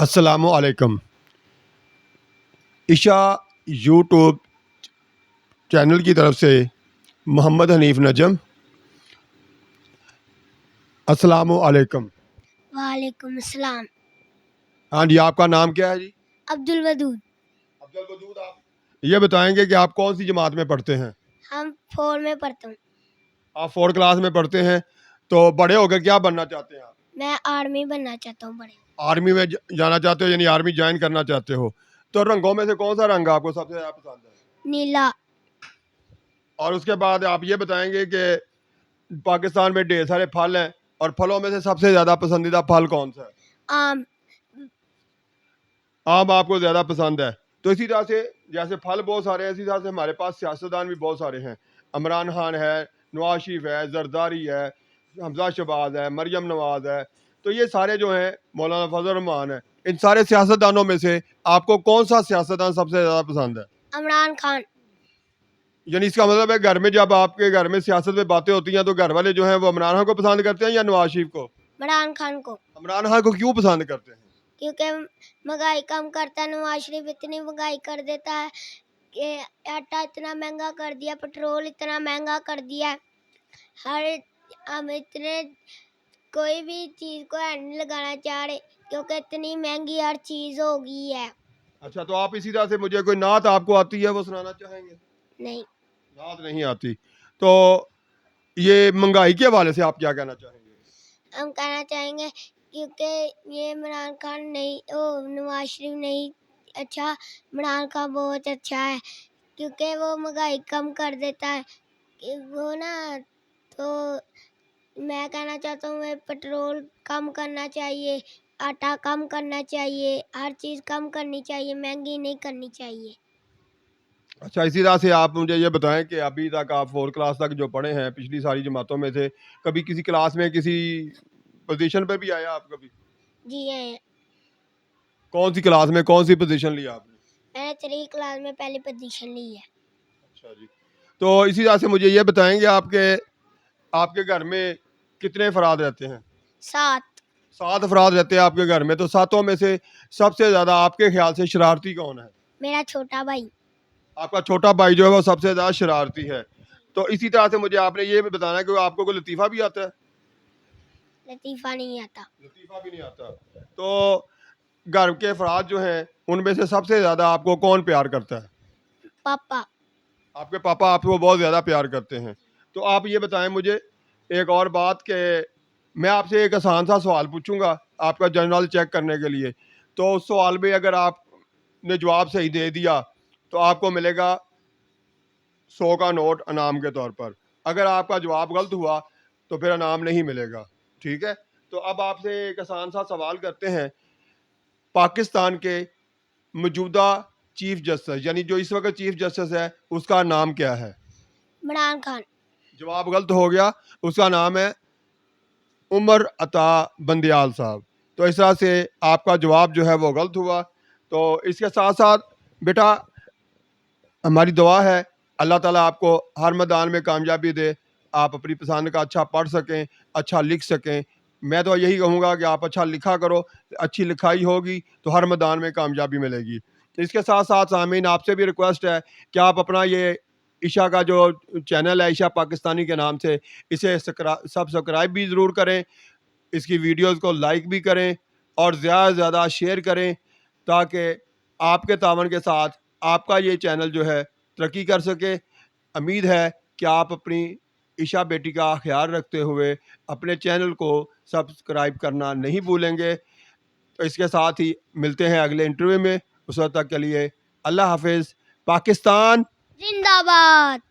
अस्सलामुअलैकुम। इशा YouTube channel की तरफ से मोहम्मद हनीफ नजम। अस्सलामुअलैकुम। वालेकुम अस्सलाम। हाँ जी, आपका नाम क्या है जी? अब्दुल वदूद। अब्दुल वदूद। आप ये बताएंगे कि आप कौन सी जमात में पढ़ते हैं? हम 4 में पढ़ता हूँ। आप 4 क्लास में पढ़ते हैं। तो बड़े होकर क्या बनना चाहते हैं आप? मैं आर्मी बनना चाहता हूँ बड़े। आर्मी में जाना चाहते हो, यानी आर्मी ज्वाइन करना चाहते हो। तो रंगों में से कौन सा रंग आपको सबसे ज़्यादा पसंद है? नीला। और उसके बाद आप ये बताएंगे कि पाकिस्तान में ढेर सारे फल हैं, और फलों में से सबसे ज़्यादा पसंदीदा फल कौन सा है? आम। आम आपको ज़्यादा पसंद है। तो इसी तरह से जैसे फल बहुत सारे हैं, इसी तरह से हमारे पास सियासतदान भी बहुत सारे हैं। इमरान खान है, नवाज शरीफ है, जरदारी है, हमजा शहबाज है, मरियम नवाज है। तो ये सारे जो हैं, मौलाना फजल रहमान है। इन सारे सियासतदानों में से आपको कौन सा सियासतदान सबसे ज़्यादा पसंद है? इमरान खान। यानी इसका मतलब है घर में जब आपके घर में सियासत में बातें होती हैं तो घर वाले जो हैं वो इमरान खान को पसंद करते हैं या नवाज शरीफ को? इमरान खान को। इमरान खान को क्यों पसंद करते हैं? क्योंकि महंगाई कम करता है। नवाज शरीफ इतनी महंगाई कर देता है कि आटा इतना महंगा कर दिया, पेट्रोल इतना महंगा कर दिया है। हर हम इतने कोई भी चीज़ को हैंड नहीं लगाना चाह रहे क्योंकि इतनी महंगी हर चीज़ हो गई है। अच्छा, तो आप इसी तरह से मुझे कोई नात आपको आती है वो सुनाना चाहेंगे? नहीं। नात नहीं आती। तो ये महंगाई के हवाले से आप क्या कहना चाहेंगे? हम कहना चाहेंगे क्योंकि ये इमरान खान नहीं, नवाज शरीफ नहीं अच्छा, इमरान खान बहुत अच्छा है क्योंकि वो महंगाई कम कर देता है कि वो ना। तो मैं कहना चाहता हूँ पेट्रोल कम करना चाहिए, आटा कम करना चाहिए, हर चीज़ कम करनी चाहिए, महंगी नहीं करनी चाहिए। अच्छा, इसी तरह से आप मुझे ये बताएं कि अभी तक आप 4 क्लास तक जो पढ़े हैं, पिछली सारी जमातों में से कभी किसी क्लास में किसी पोजीशन पे भी आया आप कभी? जी हैं। कौन सी क्लास में कौन सी पोजीशन ली आपने? मैंने 3 क्लास में पहली पोजीशन ली है। अच्छा जी। तो इसी तरह से मुझे ये बताएंगे आपके आपके घर में कितने अफराद रहते हैं? 7। 7 अफराद रहते हैं आपके घर में। तो सातों में से सबसे ज़्यादा आपके ख्याल से शरारती कौन है? मेरा छोटा भाई। आपका छोटा भाई जो है वो सबसे ज़्यादा शरारती है। तो इसी तरह से मुझे आपने ये भी बताना है कि आपको कोई लतीफ़ा भी आता है? लतीफ़ा नहीं आता। लतीफ़ा भी नहीं आता। तो घर के अफराद जो हैं उनमें से सबसे ज़्यादा आपको कौन प्यार करता है? पापा। आपके पापा आपको बहुत ज़्यादा प्यार करते हैं। तो आप ये बताएं मुझे एक और बात कि मैं आपसे एक आसान सा सवाल पूछूंगा आपका जनरल चेक करने के लिए। तो उस सवाल में अगर आपने जवाब सही दे दिया तो आपको मिलेगा 100 का नोट इनाम के तौर पर। अगर आपका जवाब गलत हुआ तो फिर इनाम नहीं मिलेगा। ठीक है? तो अब आपसे एक आसान सा सवाल करते हैं। पाकिस्तान के मौजूदा चीफ जस्टिस, यानी जो इस वक्त चीफ जस्टिस है, उसका नाम क्या है? इमरान खान। जवाब गलत हो गया। उसका नाम है उमर अता बंदियाल साहब। तो इस तरह से आपका जवाब जो है वो गलत हुआ। तो इसके साथ साथ बेटा हमारी दुआ है अल्लाह ताला आपको हर मैदान में कामयाबी दे, आप अपनी पसंद का अच्छा पढ़ सकें, अच्छा लिख सकें। मैं तो यही कहूँगा कि आप अच्छा लिखा करो, अच्छी लिखाई होगी तो हर मैदान में कामयाबी मिलेगी। इसके साथ साथ सामीन आपसे भी रिक्वेस्ट है कि आप अपना ये ईशा का जो चैनल है ईशा पाकिस्तानी के नाम से, इसे सब्सक्राइब भी ज़रूर करें, इसकी वीडियोस को लाइक भी करें और ज़्यादा से ज़्यादा शेयर करें, ताकि आपके तावन के साथ आपका ये चैनल जो है तरक्की कर सके। उम्मीद है कि आप अपनी ईशा बेटी का ख्याल रखते हुए अपने चैनल को सब्सक्राइब करना नहीं भूलेंगे। तो इसके साथ ही मिलते हैं अगले इंटरव्यू में। उस वक्त तक के लिए अल्लाह हाफिज़। पाकिस्तान जिंदाबाद।